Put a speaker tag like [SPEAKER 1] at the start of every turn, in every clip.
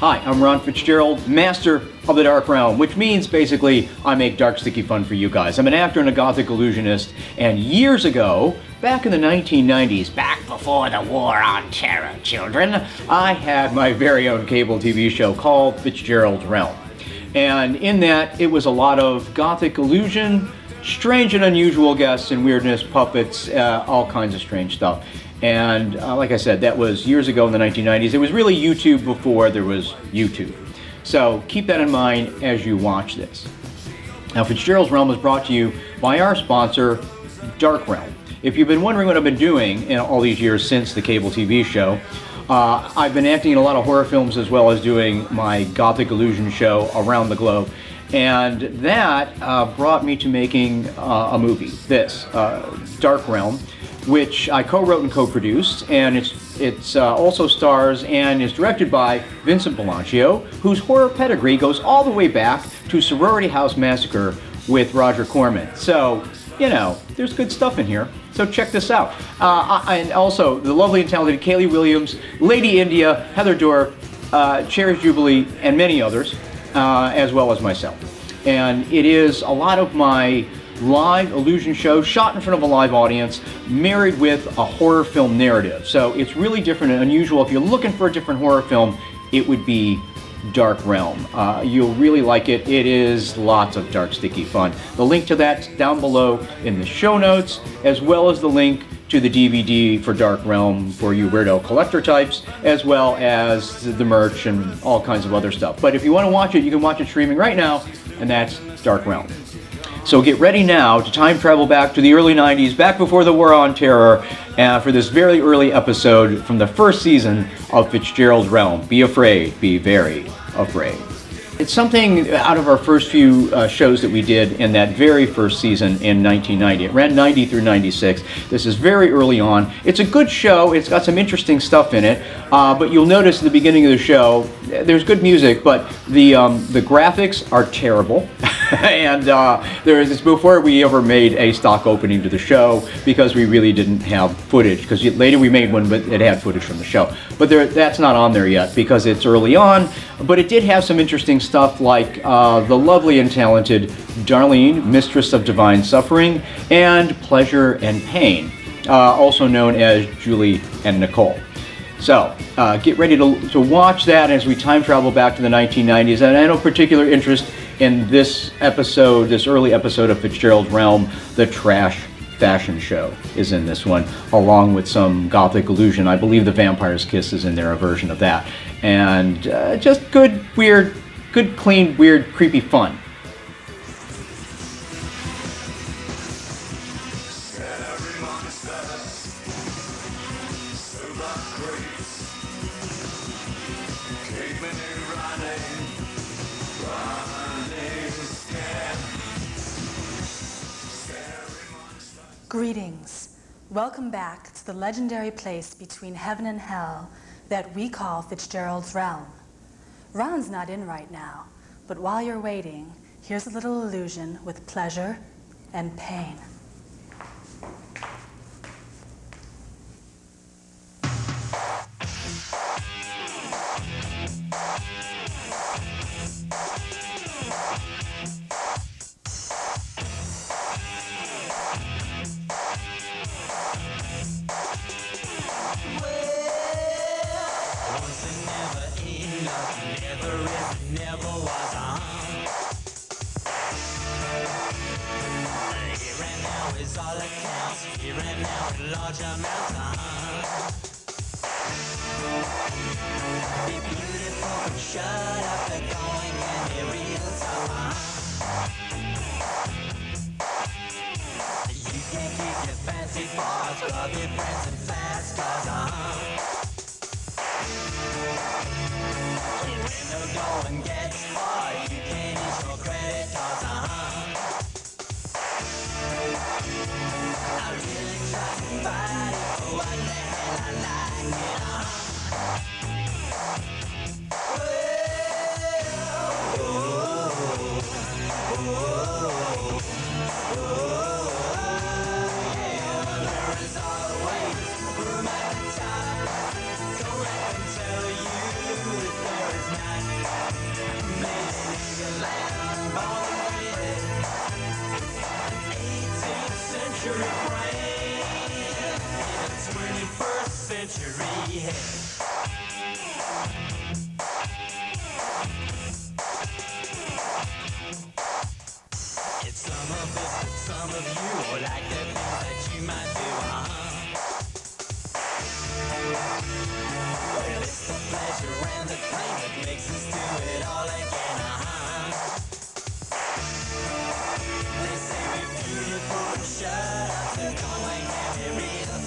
[SPEAKER 1] Hi, I'm Ron Fitzgerald, master of the Dark Realm, which means basically I make dark, sticky fun for you guys. I'm an actor and a Gothic Illusionist, and years ago, back in the 1990s, back before the War on Terror, children, I had my very own cable TV show called Fitzgerald's Realm. And in that, it was a lot of Gothic illusion, strange and unusual guests and weirdness, puppets, all kinds of strange stuff. And like I said, that was years ago in the 1990s. It was really YouTube before there was YouTube. So keep that in mind as you watch this. Now, Fitzgerald's Realm is brought to you by our sponsor, Dark Realm. If you've been wondering what I've been doing in all these years since the cable TV show, I've been acting in a lot of horror films as well as doing my Gothic Illusion show around the globe. And that brought me to making a movie, this, Dark Realm, which I co-wrote and co-produced, and it's also stars and is directed by Vincent Bellagio, whose horror pedigree goes all the way back to Sorority House Massacre with Roger Corman. So, you know, there's good stuff in here. So check this out. And also, the lovely and talented Kaylee Williams, Lady India, Heather Dorr, Cherish Jubilee, and many others, as well as myself. And it is a lot of my live illusion show shot in front of a live audience, married with a horror film narrative. So it's really different and unusual. If you're looking for a different horror film, it would be Dark Realm. You'll really like it. It is lots of dark, sticky fun. The link to that's down below in the show notes, as well as the link to the DVD for Dark Realm for you weirdo collector types, as well as the merch and all kinds of other stuff. But if you want to watch it, you can watch it streaming right now, and that's Dark Realm. So get ready now to time travel back to the early 90s, back before the War on Terror, for this very early episode from the first season of Fitzgerald's Realm. Be afraid, be very afraid. It's something out of our first few shows that we did in that very first season in 1990. It ran 90 through 96. This is very early on. It's a good show. It's got some interesting stuff in it. But you'll notice at the beginning of the show, there's good music, but the graphics are terrible. And it's before we ever made a stock opening to the show, because we really didn't have footage. Because later we made one, but it had footage from the show. But that's not on there yet because it's early on. But it did have some interesting stuff like the lovely and talented Darlene, Mistress of Divine Suffering, and Pleasure and Pain, also known as Julie and Nicole. So get ready to watch that as we time travel back to the 1990s. And I know particular interest in this episode, this early episode of Fitzgerald's Realm. The Trash Fashion Show is in this one, along with some Gothic illusion. I believe The Vampire's Kiss is in there, a version of that. And just good, weird, good, clean, weird, creepy fun.
[SPEAKER 2] Greetings. Welcome back to the legendary place between heaven and hell that we call Fitzgerald's Realm. Ron's not in right now, but while you're waiting, here's a little illusion with pleasure and pain.
[SPEAKER 3] century. It's some of us, but some of you are like the things that you might do, Well, it's the pleasure and the pain that makes us do it all again, They say we're beautiful and shut up, so don't like every reason,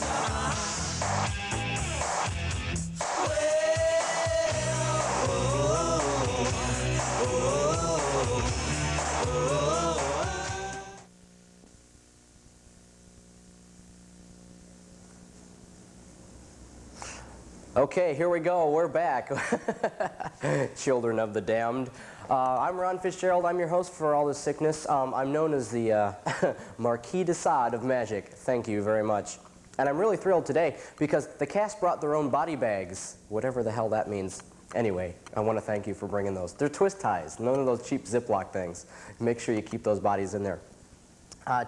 [SPEAKER 4] Okay, here we go. We're back. Children of the damned. I'm Ron Fitzgerald. I'm your host for all this sickness. I'm known as the Marquis de Sade of Magic. Thank you very much. And I'm really thrilled today because the cast brought their own body bags, whatever the hell that means. Anyway, I want to thank you for bringing those. They're twist ties, none of those cheap Ziploc things. Make sure you keep those bodies in there.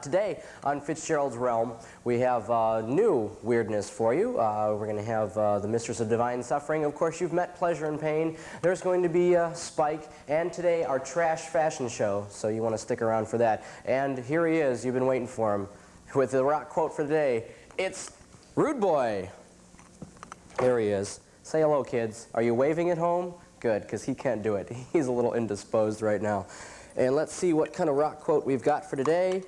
[SPEAKER 4] Today on Fitzgerald's Realm, we have new weirdness for you. We're going to have the Mistress of Divine Suffering. Of course, you've met Pleasure and Pain. There's going to be Spike, and today our trash fashion show, so you want to stick around for that. And here he is. You've been waiting for him with the rock quote for the day. It's Rude Boy. There he is. Say hello, kids. Are you waving at home? Good, because he can't do it. He's a little indisposed right now. And let's see what kind of rock quote we've got for today.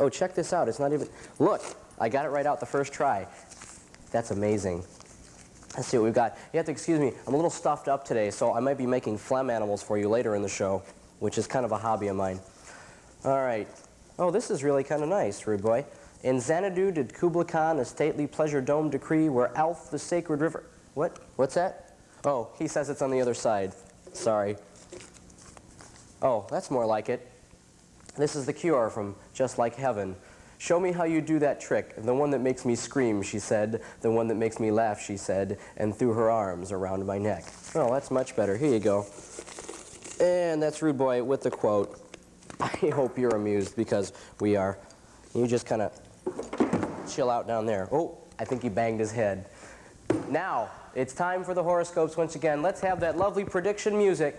[SPEAKER 4] Oh, check this out. It's not even... Look, I got it right out the first try. That's amazing. Let's see what we've got. You have to excuse me. I'm a little stuffed up today, so I might be making phlegm animals for you later in the show, which is kind of a hobby of mine. All right. Oh, this is really kind of nice, Rude Boy. In Xanadu did Kubla Khan a stately pleasure dome decree where Alf the sacred river... What? What's that? Oh, he says it's on the other side. Sorry. Oh, that's more like it. This is the Cure from Just Like Heaven. Show me how you do that trick. The one that makes me scream, she said. The one that makes me laugh, she said. And threw her arms around my neck. Oh, that's much better. Here you go. And that's Rude Boy with the quote. I hope you're amused because we are. You just kind of chill out down there. Oh, I think he banged his head. Now, it's time for the horoscopes once again. Let's have that lovely prediction music.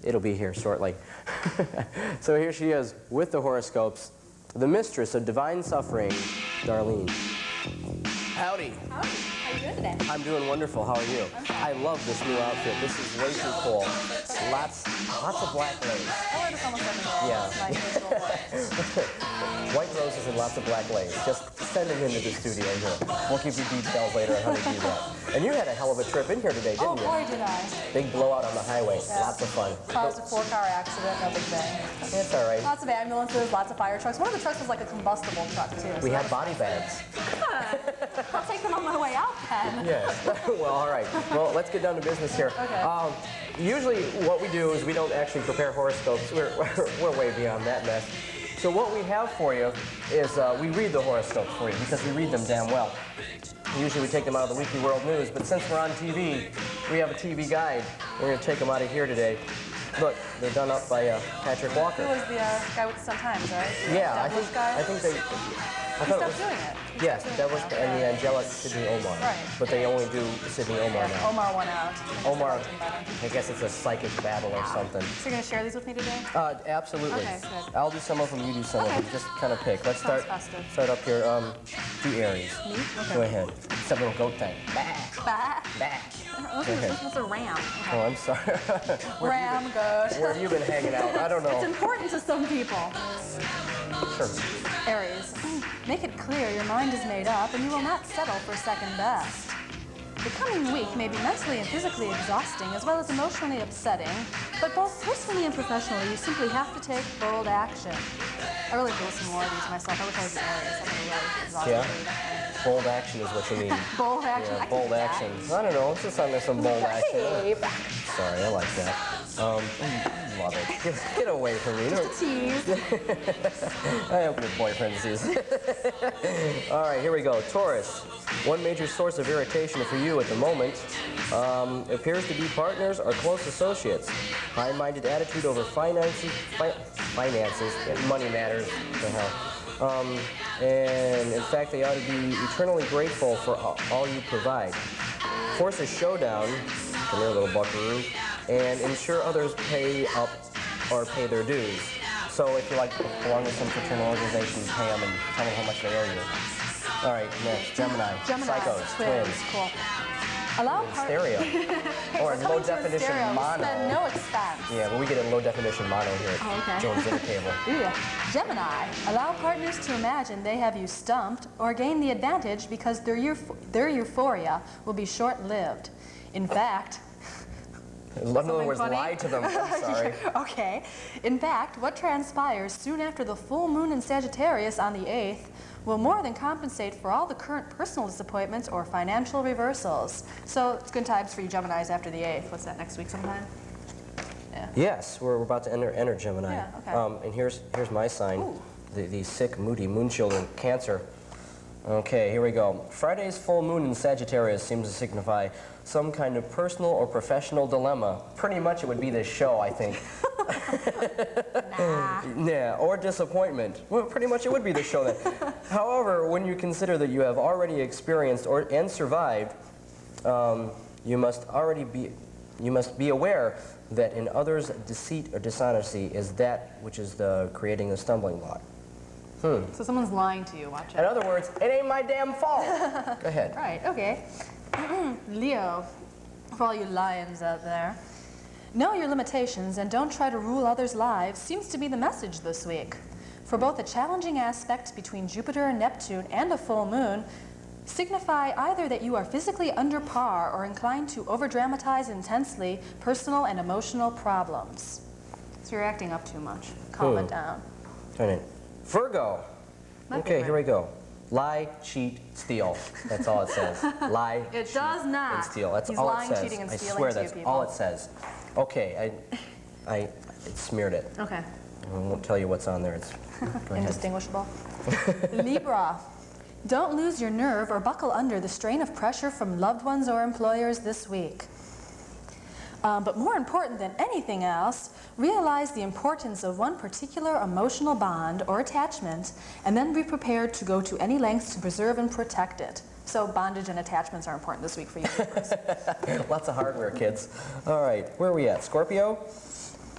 [SPEAKER 4] It'll be here shortly. So here she is with the horoscopes, the Mistress of Divine Suffering, Darlene. Howdy.
[SPEAKER 5] Howdy. How you doing today?
[SPEAKER 4] I'm doing wonderful. How are you? I love this new outfit. This is way too cool. Lots of black lace.
[SPEAKER 5] I wear this almost every day.
[SPEAKER 4] Yeah.
[SPEAKER 5] My usual voice.
[SPEAKER 4] White roses and lots of black lace. Just send them into the studio here. We'll give you details later on how to do that. And you had a hell of a trip in here today, didn't you?
[SPEAKER 5] Oh boy, did I.
[SPEAKER 4] Big blowout on the highway.
[SPEAKER 5] Yeah.
[SPEAKER 4] Lots of fun.
[SPEAKER 5] Caused a 4-car accident, no big thing.
[SPEAKER 4] It's all right.
[SPEAKER 5] Lots of ambulances, lots of fire trucks. One of the trucks was like a combustible truck too.
[SPEAKER 4] We had body bags.
[SPEAKER 5] I'll take them on my way out then.
[SPEAKER 4] Yeah. Well, all right. Well, let's get down to business here.
[SPEAKER 5] Okay.
[SPEAKER 4] Usually what we do is we don't actually prepare horoscopes. We're way beyond that mess. So what we have for you is we read the horoscopes for you because we read them damn well. Usually we take them out of the Weekly World News, but since we're on TV, we have a TV guide. We're going to take them out of here today. Look, they're done up by Patrick Walker.
[SPEAKER 5] Who was the guy with the Sun Times, right?
[SPEAKER 4] Yeah, I
[SPEAKER 5] Guy?
[SPEAKER 4] think they...
[SPEAKER 5] He stopped doing it.
[SPEAKER 4] Yes, that was and the angelic Sidney Omar.
[SPEAKER 5] Right.
[SPEAKER 4] But they only do Sidney Omar
[SPEAKER 5] Yeah,
[SPEAKER 4] now.
[SPEAKER 5] Omar won out.
[SPEAKER 4] Omar, I guess it's a psychic battle or something.
[SPEAKER 5] So you're going to share these with me today?
[SPEAKER 4] Absolutely.
[SPEAKER 5] Okay, good.
[SPEAKER 4] I'll do some of them, you do some of them. Just kind of pick. Let's
[SPEAKER 5] Sounds
[SPEAKER 4] start
[SPEAKER 5] festive.
[SPEAKER 4] up here. Do Aries.
[SPEAKER 5] Me? Okay.
[SPEAKER 4] Go ahead. It's that little goat thing. Bah,
[SPEAKER 5] Bah.
[SPEAKER 4] bah.
[SPEAKER 5] Oh,
[SPEAKER 4] Go ahead.
[SPEAKER 5] this is a ram. Okay.
[SPEAKER 4] Oh, I'm sorry.
[SPEAKER 5] Ram, goat.
[SPEAKER 4] Where have you been hanging out? I don't
[SPEAKER 5] It's
[SPEAKER 4] know.
[SPEAKER 5] important to some people.
[SPEAKER 4] Sure.
[SPEAKER 5] Aries, make it clear your mind is made up and you will not settle for second best. The coming week may be mentally and physically exhausting as well as emotionally upsetting, but both personally and professionally you simply have to take bold action. I really have to listen more of these myself. I wish I was Aries. I'm really exhausted.
[SPEAKER 4] Yeah? Bold action is what you mean.
[SPEAKER 5] Bold action. I
[SPEAKER 4] Yeah,
[SPEAKER 5] can
[SPEAKER 4] bold
[SPEAKER 5] do that.
[SPEAKER 4] action. I don't know. Let's just on there some bold action.
[SPEAKER 5] Hey,
[SPEAKER 4] Sorry, I like that. Love it. Get away from me.
[SPEAKER 5] just a tease.
[SPEAKER 4] I hope your boyfriend sees. All right, here we go. Taurus. One major source of irritation for you at the moment appears to be partners or close associates. High-minded attitude over finances and money matters. The hell. And in fact, they ought to be eternally grateful for all you provide. Force a showdown, come here, little buckaroo, and ensure others pay up or pay their dues. So if you like belong to some fraternal organization, pay them and tell them how much they owe you. All right, next, Gemini. Psychos, twins.
[SPEAKER 5] Cool. Allow
[SPEAKER 4] Stereo. Or
[SPEAKER 5] We're
[SPEAKER 4] low
[SPEAKER 5] coming to a
[SPEAKER 4] definition
[SPEAKER 5] stereo.
[SPEAKER 4] mono.
[SPEAKER 5] Spend no expense.
[SPEAKER 4] Yeah, well, we get a low definition mono here at
[SPEAKER 5] Oh, okay.
[SPEAKER 4] Jones Dinner Table.
[SPEAKER 5] Ooh. Gemini, allow partners to imagine they have you stumped or gain the advantage because their euphoria will be short-lived. In fact,
[SPEAKER 4] In other words,
[SPEAKER 5] funny?
[SPEAKER 4] lie to them. I'm sorry.
[SPEAKER 5] okay. In fact, what transpires soon after the full moon in Sagittarius on the 8th will more than compensate for all the current personal disappointments or financial reversals. So it's good times for you Geminis after the 8th. What's that, next week sometime? Yeah.
[SPEAKER 4] Yes, we're about to enter Gemini.
[SPEAKER 5] Yeah, okay.
[SPEAKER 4] And here's my sign,
[SPEAKER 5] Ooh.
[SPEAKER 4] the sick, moody moon children, Cancer. Okay, here we go. Friday's full moon in Sagittarius seems to signify some kind of personal or professional dilemma. Pretty much it would be this show, I think.
[SPEAKER 5] Nah.
[SPEAKER 4] Yeah, or disappointment. Well, pretty much it would be this show then. However, when you consider that you have already experienced and survived, you must be aware that in others' deceit or dishonesty is that which is creating the stumbling block.
[SPEAKER 5] So someone's lying to you, watch
[SPEAKER 4] In
[SPEAKER 5] out.
[SPEAKER 4] other words, it ain't my damn fault. Go ahead.
[SPEAKER 5] Right, okay. Leo, for all you lions out there, know your limitations and don't try to rule others' lives seems to be the message this week. For both a challenging aspect between Jupiter and Neptune and a full moon signify either that you are physically under par or inclined to overdramatize intensely personal and emotional problems. So you're acting up too much. Calm it down.
[SPEAKER 4] Turn it. Virgo.
[SPEAKER 5] My
[SPEAKER 4] Okay,
[SPEAKER 5] favorite.
[SPEAKER 4] here we go. Lie, cheat, steal. That's all it says. Lie,
[SPEAKER 5] It
[SPEAKER 4] cheat,
[SPEAKER 5] does not.
[SPEAKER 4] and steal. That's
[SPEAKER 5] He's
[SPEAKER 4] all
[SPEAKER 5] lying,
[SPEAKER 4] it says.
[SPEAKER 5] cheating, and
[SPEAKER 4] I
[SPEAKER 5] stealing
[SPEAKER 4] swear
[SPEAKER 5] to you
[SPEAKER 4] that's
[SPEAKER 5] people.
[SPEAKER 4] all it says. Okay, I smeared it.
[SPEAKER 5] Okay.
[SPEAKER 4] I won't tell you what's on there. It's go ahead.
[SPEAKER 5] Indistinguishable. Libra. Don't lose your nerve or buckle under the strain of pressure from loved ones or employers this week. But more important than anything else, realize the importance of one particular emotional bond or attachment, and then be prepared to go to any lengths to preserve and protect it. So bondage and attachments are important this week for you. Libras.
[SPEAKER 4] Lots of hardware, kids. All right, where are we at? Scorpio?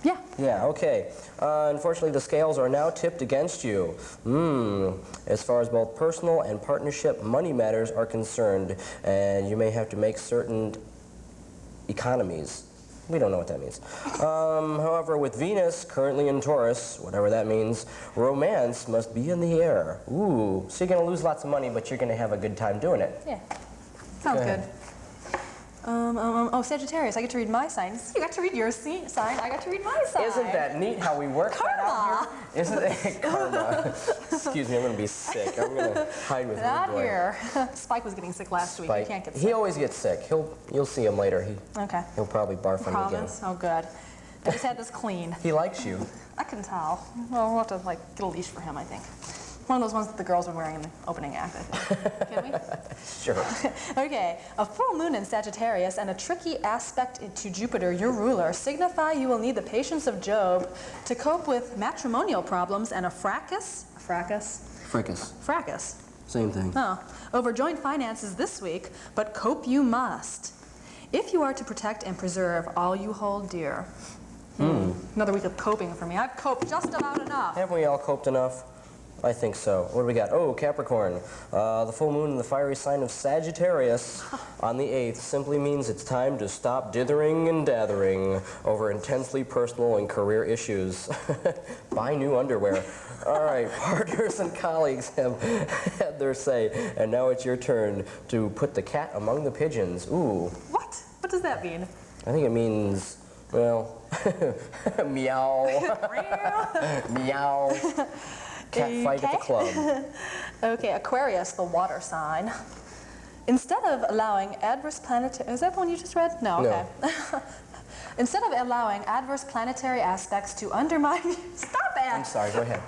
[SPEAKER 5] Yeah.
[SPEAKER 4] Yeah, okay. Unfortunately, the scales are now tipped against you. As far as both personal and partnership money matters are concerned, and you may have to make certain economies. We don't know what that means. However, with Venus currently in Taurus, whatever that means, romance must be in the air. Ooh, so you're going to lose lots of money, but you're going to have a good time doing it.
[SPEAKER 5] Yeah. Sounds
[SPEAKER 4] Go
[SPEAKER 5] good.
[SPEAKER 4] ahead.
[SPEAKER 5] Oh, Sagittarius, I get to read my sign. You got to read your sign, I got to read my sign.
[SPEAKER 4] Isn't that neat how we work that out
[SPEAKER 5] Karma.
[SPEAKER 4] here? Isn't it? Karma. Excuse me, I'm going to be sick. I'm going to hide with
[SPEAKER 5] Not
[SPEAKER 4] Rude Boy.
[SPEAKER 5] here. Spike was getting sick last week.
[SPEAKER 4] Spike.
[SPEAKER 5] He can't get
[SPEAKER 4] He
[SPEAKER 5] sick.
[SPEAKER 4] always gets sick. You'll see him later.
[SPEAKER 5] Okay.
[SPEAKER 4] He'll probably barf on you again.
[SPEAKER 5] Promise? Oh, good. I just had this clean.
[SPEAKER 4] He likes you.
[SPEAKER 5] I can tell. Well, we'll have to get a leash for him, I think. One of those ones that the girls were wearing in the opening act, I think. Can we?
[SPEAKER 4] Sure.
[SPEAKER 5] Okay. A full moon in Sagittarius and a tricky aspect to Jupiter, your ruler, signify you will need the patience of Job to cope with matrimonial problems and a fracas? Fracas.
[SPEAKER 4] Same thing.
[SPEAKER 5] Oh, over joint finances this week, but cope you must. If you are to protect and preserve all you hold dear. Another week of coping for me. I've coped just about enough.
[SPEAKER 4] Haven't we all coped enough? I think so. What do we got? Oh, Capricorn. The full moon in the fiery sign of Sagittarius on the 8th simply means it's time to stop dithering and dathering over intensely personal and career issues. Buy new underwear. All right, partners and colleagues have had their say, and now it's your turn to put the cat among the pigeons. Ooh.
[SPEAKER 5] What? What does that mean?
[SPEAKER 4] I think it means, well, meow. Meow. Cat fight at the club.
[SPEAKER 5] Okay, Aquarius, the water sign. Instead of allowing adverse planetary... Is that the one you just read? No, okay. Instead of allowing adverse planetary aspects to undermine... Stop it!
[SPEAKER 4] I'm sorry, go ahead.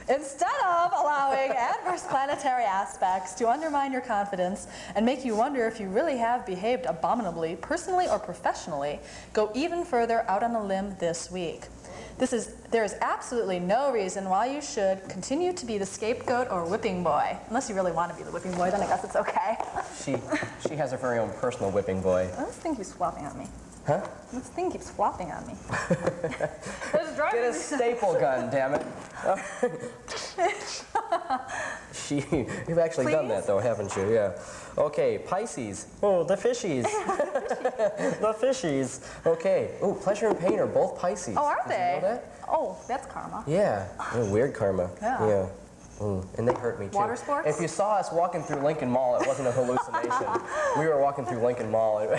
[SPEAKER 5] Instead of allowing adverse planetary aspects to undermine your confidence and make you wonder if you really have behaved abominably, personally or professionally, go even further out on a limb this week. There is absolutely no reason why you should continue to be the scapegoat or whipping boy. Unless you really want to be the whipping boy, then I guess it's okay.
[SPEAKER 4] She has her very own personal whipping boy.
[SPEAKER 5] This thing keeps flopping on me.
[SPEAKER 4] Huh?
[SPEAKER 5] This thing keeps flopping on me.
[SPEAKER 4] Get a staple gun, damn it. You've actually done that though, haven't you? Yeah. Okay, Pisces. Oh, the fishies. The fishies. Okay. Oh, pleasure and pain are both Pisces.
[SPEAKER 5] Oh, are
[SPEAKER 4] Did
[SPEAKER 5] they?
[SPEAKER 4] you know that?
[SPEAKER 5] Oh, that's karma.
[SPEAKER 4] Yeah. Weird karma.
[SPEAKER 5] Yeah.
[SPEAKER 4] And they hurt me too.
[SPEAKER 5] Water sports?
[SPEAKER 4] If you saw us walking through Lincoln Mall, it wasn't a hallucination. We were walking through Lincoln Mall. A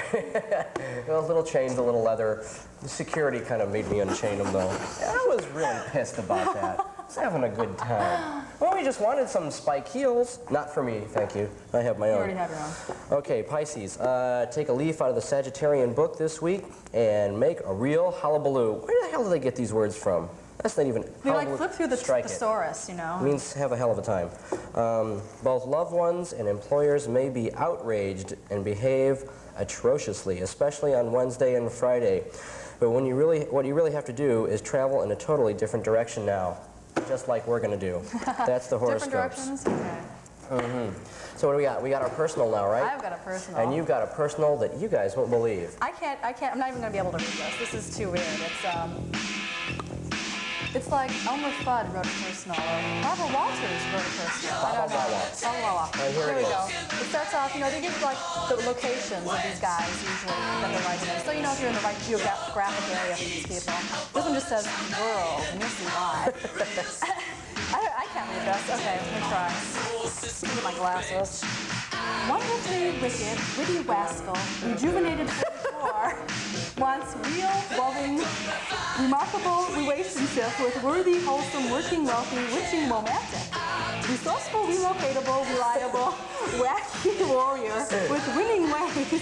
[SPEAKER 4] little chains, a little leather. The security kind of made me unchain them though. I was really pissed about that. I was having a good time. Well, we just wanted some spike heels. Not for me, thank you. I have my own.
[SPEAKER 5] You already have your own.
[SPEAKER 4] Okay, Pisces. Take a leaf out of the Sagittarian book this week and make a real hullabaloo. Where the hell do they get these words from? That's not even.
[SPEAKER 5] We like flip through the
[SPEAKER 4] Strike
[SPEAKER 5] thesaurus, you know.
[SPEAKER 4] It means have a hell of a time. Both loved ones and employers may be outraged and behave atrociously, especially on Wednesday and Friday. But what you really have to do is travel in a totally different direction now, just like we're going to do. That's the horoscopes.
[SPEAKER 5] Different directions? Okay.
[SPEAKER 4] So what do we got? We got our personal now, right?
[SPEAKER 5] I've got a personal.
[SPEAKER 4] And you've got a personal that you guys won't believe.
[SPEAKER 5] I'm not even going to be able to read this. This is too weird. It's like Elmer Fudd wrote a personal, or Barbara Walters wrote a personal. I don't know. Here we go. It starts off, they give like the locations of these guys usually that they're writing in. So you know if you're in the right geographic area for these people. This one just says world, and you'll see why. I can't read this. Okay, let me try. Look at my glasses. Wonderfully wicked, witty rascal, rejuvenated 44, wants real, loving, remarkable relationship with worthy, wholesome, working, wealthy, witching, romantic. Resourceful, relocatable, reliable, wacky warrior with winning ways.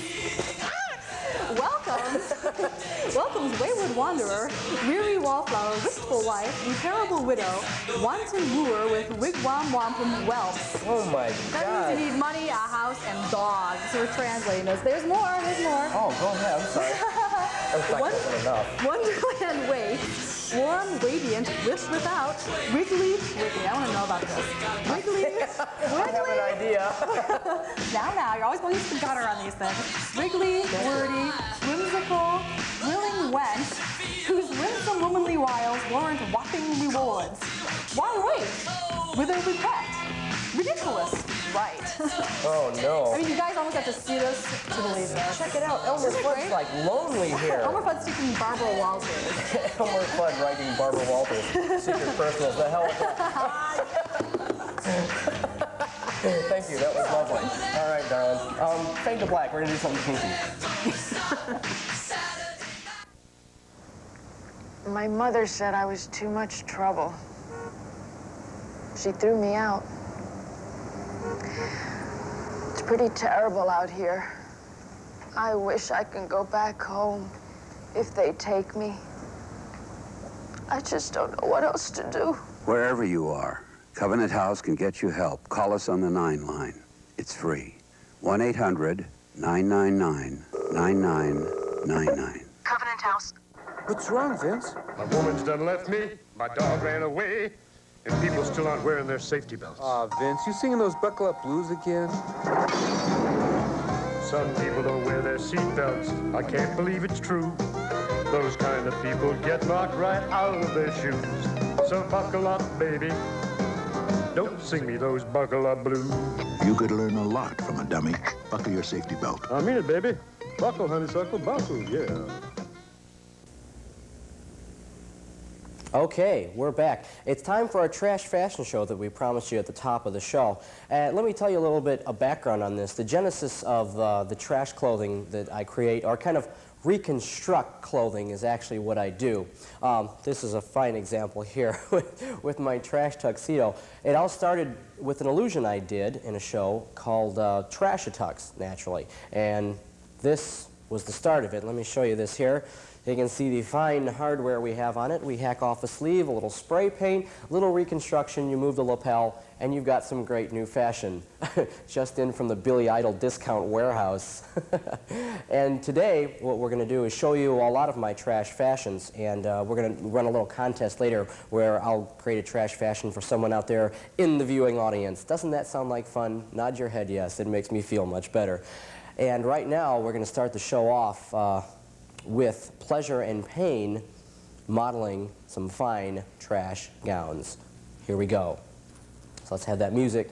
[SPEAKER 5] Welcomes wayward wanderer, weary wallflower, wistful wife, repairable widow, wanton wooer with wigwam wampum whelps.
[SPEAKER 4] Oh my
[SPEAKER 5] That
[SPEAKER 4] God.
[SPEAKER 5] means you need money, a house, and dogs. So we're translating this. There's more.
[SPEAKER 4] Oh, go ahead. I'm sorry. That wasn't enough.
[SPEAKER 5] Wonderland waits, warm, radiant, with, without, wiggly. I want to know about this. Wiggly.
[SPEAKER 4] I have an idea.
[SPEAKER 5] Now, you're always going to use the gutter on these things. Wiggly, wordy, whimsical, willing wench, whose winsome womanly wiles warrant whopping rewards. Why wait? Whither we pet? Ridiculous. Right.
[SPEAKER 4] Oh no.
[SPEAKER 5] I mean, you guys almost have to see this to believe this.
[SPEAKER 4] Check it out. Elmer Fudd's like lonely here.
[SPEAKER 5] Elmer Fudd's speaking Barbara Walters.
[SPEAKER 4] Elmer Fudd writing Barbara Walters. Secret personals. The hell with that. Thank you. That was lovely. All right, darling. Fade to black. We're gonna do something kinky.
[SPEAKER 6] My mother said I was too much trouble. She threw me out. It's pretty terrible out here. I wish I could go back home if they take me. I just don't know what else to do.
[SPEAKER 7] Wherever you are, Covenant House can get you help. Call us on the 9 line. It's free. 1-800-999-9999.
[SPEAKER 6] Covenant House.
[SPEAKER 8] What's wrong, Vince?
[SPEAKER 9] My woman's done left me, my dog ran away, and people still aren't wearing their safety belts.
[SPEAKER 8] Aw, Vince, you singing those buckle up blues again?
[SPEAKER 9] Some people don't wear their seat belts. I can't believe it's true. Those kind of people get knocked right out of their shoes. So buckle up, baby. Don't sing me those buckle up blues.
[SPEAKER 10] You could learn a lot from a dummy. Buckle your safety belt.
[SPEAKER 9] I mean it, baby. Buckle, honeysuckle, buckle, yeah.
[SPEAKER 4] Okay, we're back. It's time for our trash fashion show that we promised you at the top of the show. Let me tell you a little bit of background on this. The genesis of the trash clothing that I create, or kind of reconstruct clothing, is actually what I do. This is a fine example here with my trash tuxedo. It all started with an illusion I did in a show called Trash-a-Tux, naturally. And this was the start of it. Let me show you this here. You can see the fine hardware we have on it. We hack off a sleeve, a little spray paint, a little reconstruction, you move the lapel, and you've got some great new fashion. Just in from the Billy Idol discount warehouse. And today, what we're going to do is show you a lot of my trash fashions, and we're going to run a little contest later where I'll create a trash fashion for someone out there in the viewing audience. Doesn't that sound like fun? Nod your head yes, it makes me feel much better. And right now, we're going to start the show off with Pleasure and Pain modeling some fine trash gowns. Here we go. So let's have that music.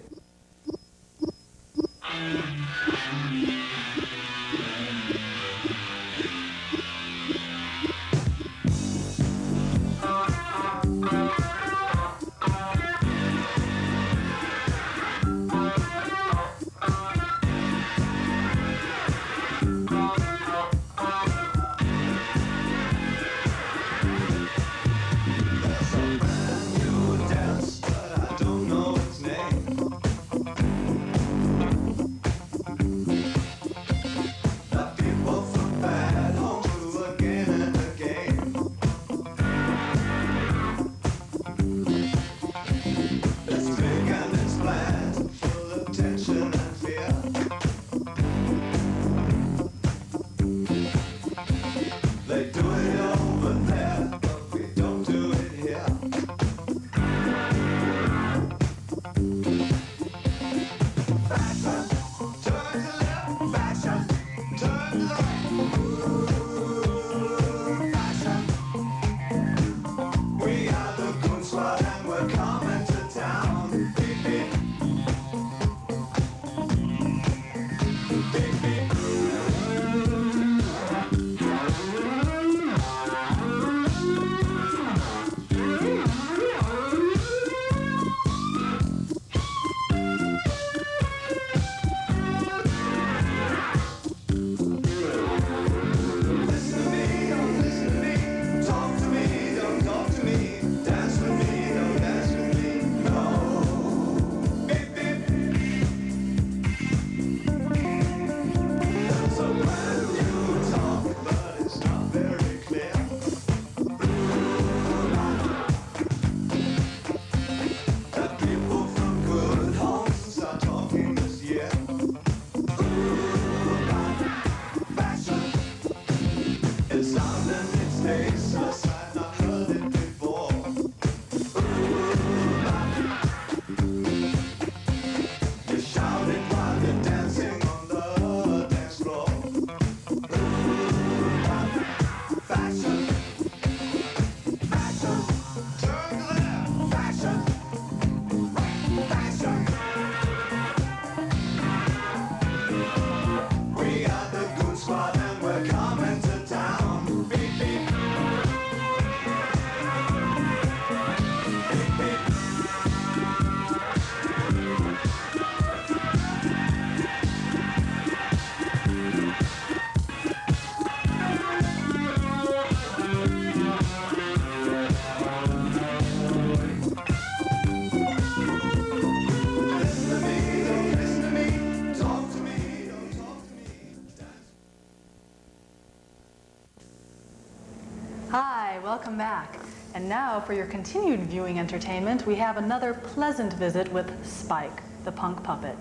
[SPEAKER 2] Hi, welcome back. And now for your continued viewing entertainment, we have another pleasant visit with Spike, the punk puppet.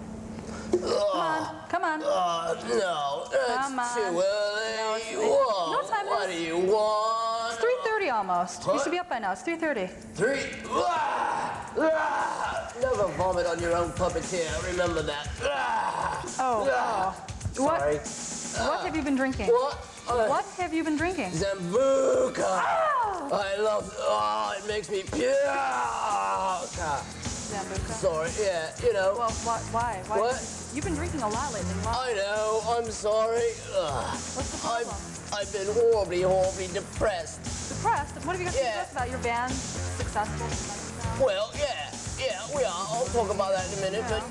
[SPEAKER 2] Come on, come on.
[SPEAKER 11] No,
[SPEAKER 2] Come
[SPEAKER 11] it's too
[SPEAKER 2] on.
[SPEAKER 11] early.
[SPEAKER 2] No,
[SPEAKER 11] Whoa,
[SPEAKER 2] no time
[SPEAKER 11] what
[SPEAKER 2] is-
[SPEAKER 11] do you want?
[SPEAKER 2] It's 3:30 almost. You
[SPEAKER 11] What?
[SPEAKER 2] should be up by now. It's 3:30.
[SPEAKER 11] Never vomit on your own puppeteer, remember that.
[SPEAKER 2] Oh.
[SPEAKER 11] Sorry.
[SPEAKER 2] What have you been drinking?
[SPEAKER 11] What?
[SPEAKER 2] What have you been drinking?
[SPEAKER 11] Zambuca.
[SPEAKER 2] Oh!
[SPEAKER 11] I love, it makes me puke.
[SPEAKER 2] Zambuca?
[SPEAKER 11] Sorry, yeah, you know.
[SPEAKER 2] Well, why?
[SPEAKER 11] What?
[SPEAKER 2] You've been drinking a lot lately. Why?
[SPEAKER 11] I know, I'm sorry.
[SPEAKER 2] What's the problem?
[SPEAKER 11] I've been horribly depressed.
[SPEAKER 2] Depressed? What have you got to
[SPEAKER 11] Yeah.
[SPEAKER 2] depressed about? Your band's successful?
[SPEAKER 11] Well, yeah, we are. I'll talk about that in a minute, but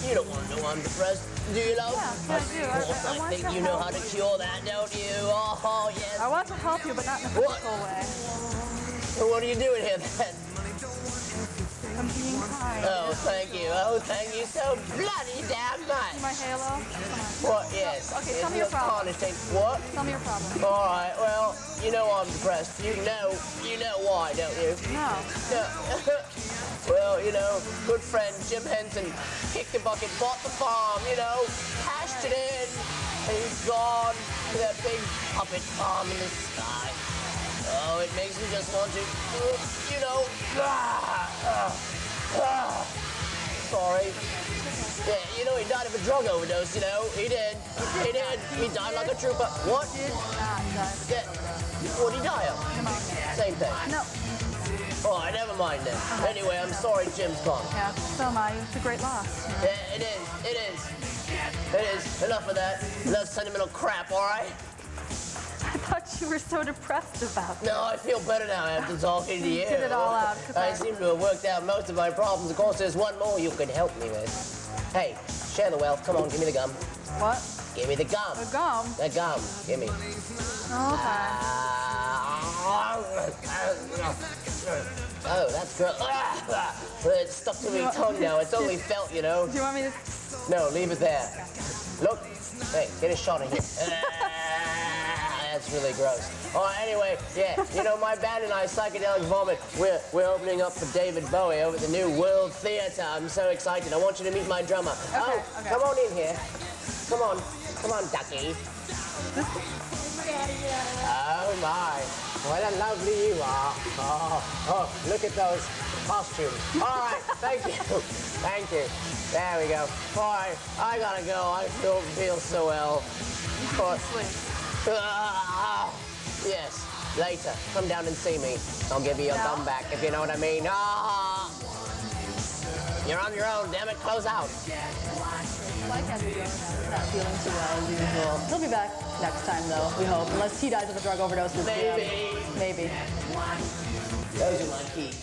[SPEAKER 11] you don't want to know I'm depressed, do you, love?
[SPEAKER 2] Yeah, I do.
[SPEAKER 11] Of course, I
[SPEAKER 2] want
[SPEAKER 11] think
[SPEAKER 2] to
[SPEAKER 11] you know
[SPEAKER 2] help
[SPEAKER 11] how to
[SPEAKER 2] you.
[SPEAKER 11] cure that, don't you? Oh, yes.
[SPEAKER 2] I want to help you, but not in a
[SPEAKER 11] What?
[SPEAKER 2] physical way.
[SPEAKER 11] So what are you doing here, then?
[SPEAKER 5] I'm being kind.
[SPEAKER 11] Oh, thank you. Oh, thank you so bloody damn much.
[SPEAKER 5] See my halo? Come on.
[SPEAKER 11] What? Yes.
[SPEAKER 5] Okay, tell me your problem.
[SPEAKER 11] What?
[SPEAKER 5] Tell me your problem.
[SPEAKER 11] All right. Well, you know I'm depressed. You know why, don't you?
[SPEAKER 5] No.
[SPEAKER 11] Well, you know, good friend Jim Henson kicked the bucket, bought the farm, you know, cashed it in, and he's gone to that big puppet farm in the sky. Oh, it makes me just want to, you know, sorry. Yeah, you know, he died of a drug overdose, you know. He did. He did. He died like a trooper. What?
[SPEAKER 5] Did not die.
[SPEAKER 11] Yeah. What did he die of?
[SPEAKER 5] Pneumonia.
[SPEAKER 11] Same thing.
[SPEAKER 5] No.
[SPEAKER 11] All right, never mind then. Anyway, I'm sorry Jim's gone.
[SPEAKER 5] Yeah, so am I. It's a great loss.
[SPEAKER 11] Yeah, it is. It is. It is. Enough of that. Enough sentimental crap, all right?
[SPEAKER 5] I thought you were so depressed about it.
[SPEAKER 11] No, I feel better now after talking to you.
[SPEAKER 5] Get it all out.
[SPEAKER 11] I seem to have worked out most of my problems. Of course, there's one more you could help me with. Hey, share the wealth. Come on, give me the gum.
[SPEAKER 5] What?
[SPEAKER 11] Give me the gum.
[SPEAKER 5] The gum?
[SPEAKER 11] The gum. Give me.
[SPEAKER 5] Okay.
[SPEAKER 11] Oh, that's good. It's stuck to my tongue now. It's only felt, you know.
[SPEAKER 5] Do you want me to...
[SPEAKER 11] No, leave it there. Look. Hey, get a shot of here. That's really gross. Oh, anyway, yeah, you know, my band and I, Psychedelic Vomit, we're opening up for David Bowie over at the New World Theatre. I'm so excited. I want you to meet my drummer.
[SPEAKER 5] Okay.
[SPEAKER 11] Come on in here. Come on, ducky. Oh my, what a lovely you are. Oh, look at those costumes. All right, thank you. Thank you. There we go. Boy, I gotta go. I don't feel so well. Yes, later. Come down and see me. I'll give you your gum back, if you know what I mean. You're on your own, damn it. Close out.
[SPEAKER 5] Mike has not feeling too well as usual. He'll be back next time, though, we hope. Unless he dies of a drug overdose this year. Maybe.
[SPEAKER 11] Those are my keys.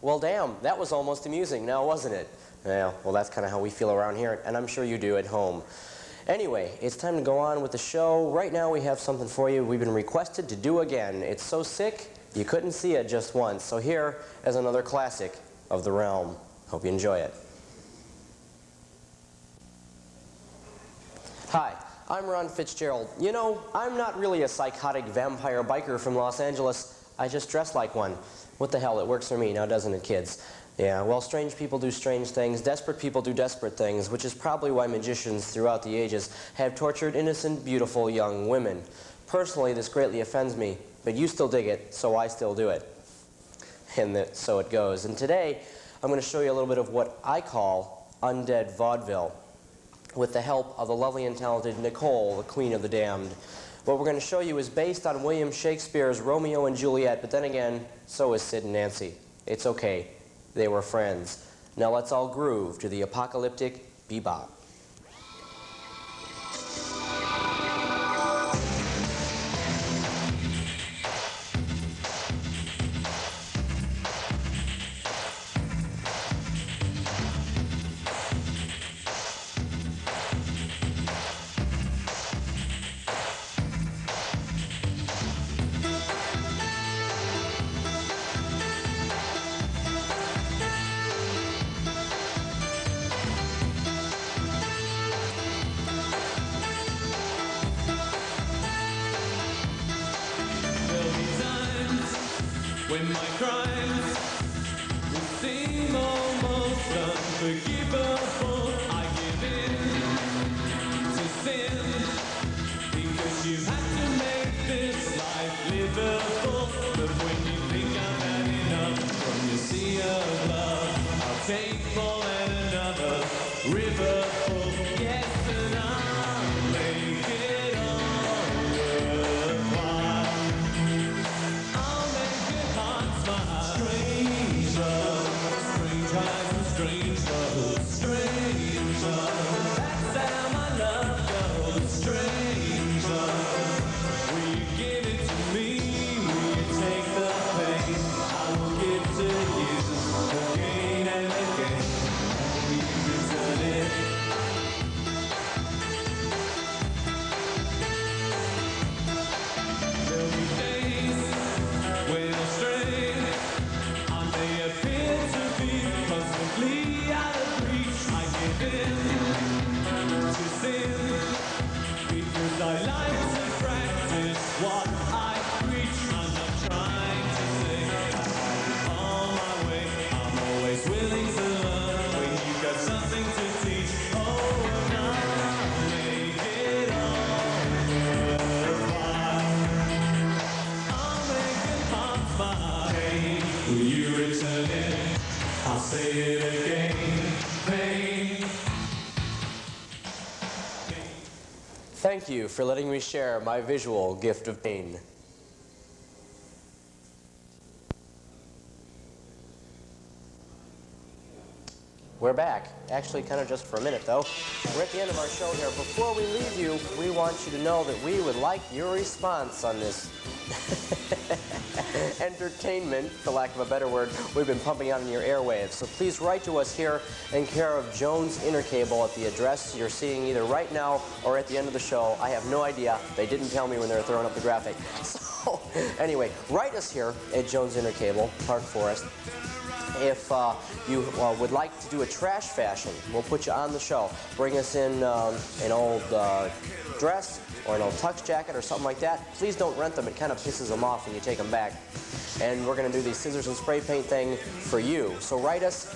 [SPEAKER 4] Well, damn, that was almost amusing now, wasn't it? Yeah, well, that's kind of how we feel around here, and I'm sure you do at home. Anyway, it's time to go on with the show. Right now we have something for you we've been requested to do again. It's so sick, you couldn't see it just once. So here is another classic of the realm. Hope you enjoy it. Hi, I'm Ron Fitzgerald. You know, I'm not really a psychotic vampire biker from Los Angeles. I just dress like one. What the hell, it works for me now, doesn't it, kids? Yeah, well, strange people do strange things, desperate people do desperate things, which is probably why magicians throughout the ages have tortured innocent, beautiful young women. Personally, this greatly offends me, but you still dig it, so I still do it. And so it goes. And today, I'm going to show you a little bit of what I call undead vaudeville, with the help of the lovely and talented Nicole, the Queen of the Damned. What we're going to show you is based on William Shakespeare's Romeo and Juliet, but then again, so is Sid and Nancy. It's okay. They were friends. Now let's all groove to the apocalyptic bebop.
[SPEAKER 3] When my crimes will seem almost unforgivable, I give in to sin, because you have to make this life livable. But when you think I've had enough from your sea of love, I'll take more than another river full. Yes, and I'll make it all worthwhile. Again and again, we return it.
[SPEAKER 4] Thank you for letting me share my visual gift of pain. We're back. Actually, kind of just for a minute, though. We're at the end of our show here. Before we leave you, we want you to know that we would like your response on this entertainment, for lack of a better word, we've been pumping out in your airwaves. So please write to us here in care of Jones Intercable at the address you're seeing either right now or at the end of the show. I have no idea. They didn't tell me when they were throwing up the graphic. So anyway, write us here at Jones Intercable, Park Forest. If you would like to do a trash fashion, we'll put you on the show. Bring us in an old dress or an old tux jacket or something like that. Please don't rent them. It kind of pisses them off when you take them back. And we're going to do the scissors and spray paint thing for you. So write us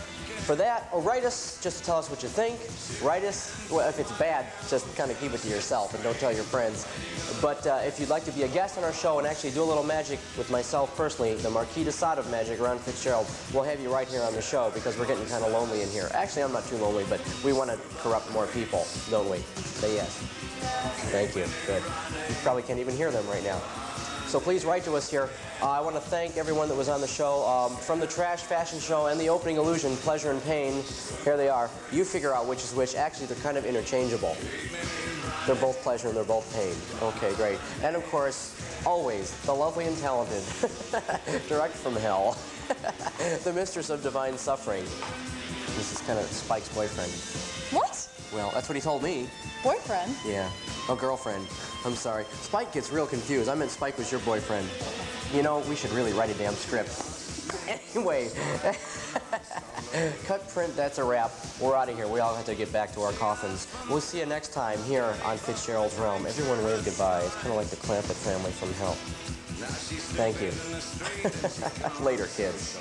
[SPEAKER 4] for that, or write us just to tell us what you think. Write us, well, if it's bad, just kind of keep it to yourself and don't tell your friends. But if you'd like to be a guest on our show and actually do a little magic with myself personally, the Marquis de Sade of Magic, Ron Fitzgerald, we'll have you right here on the show because we're getting kind of lonely in here. Actually, I'm not too lonely, but we want to corrupt more people, don't we? Say yes. Thank you. Good. You probably can't even hear them right now. So please write to us here. I want to thank everyone that was on the show. From the Trash Fashion Show and the opening illusion, Pleasure and Pain, here they are. You figure out which is which. Actually, they're kind of interchangeable. They're both pleasure and they're both pain. Okay, great. And of course, always, the lovely and talented, direct from hell, the mistress of divine suffering. This is kind of Spike's boyfriend.
[SPEAKER 5] What?
[SPEAKER 4] Well, that's what he told me.
[SPEAKER 5] Boyfriend?
[SPEAKER 4] Yeah. Oh, girlfriend. I'm sorry. Spike gets real confused. I meant Spike was your boyfriend. You know, we should really write a damn script. Anyway, cut, print, that's a wrap. We're out of here. We all have to get back to our coffins. We'll see you next time here on Fitzgerald's Realm. Everyone wave goodbye. It's kind of like the Clampett family from hell. Thank you. Later, kids.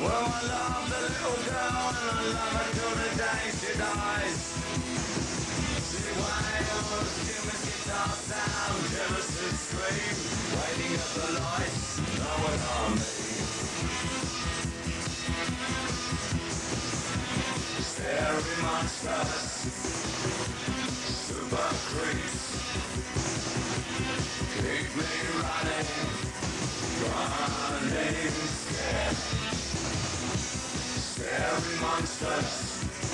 [SPEAKER 3] Well, I love the little girl and I love her till the day she dies. See why all the humans guitar sound, jealous and scream, waiting at the lights, know what I mean. Scary monsters, super creeps, keep me running scared. Scary monsters.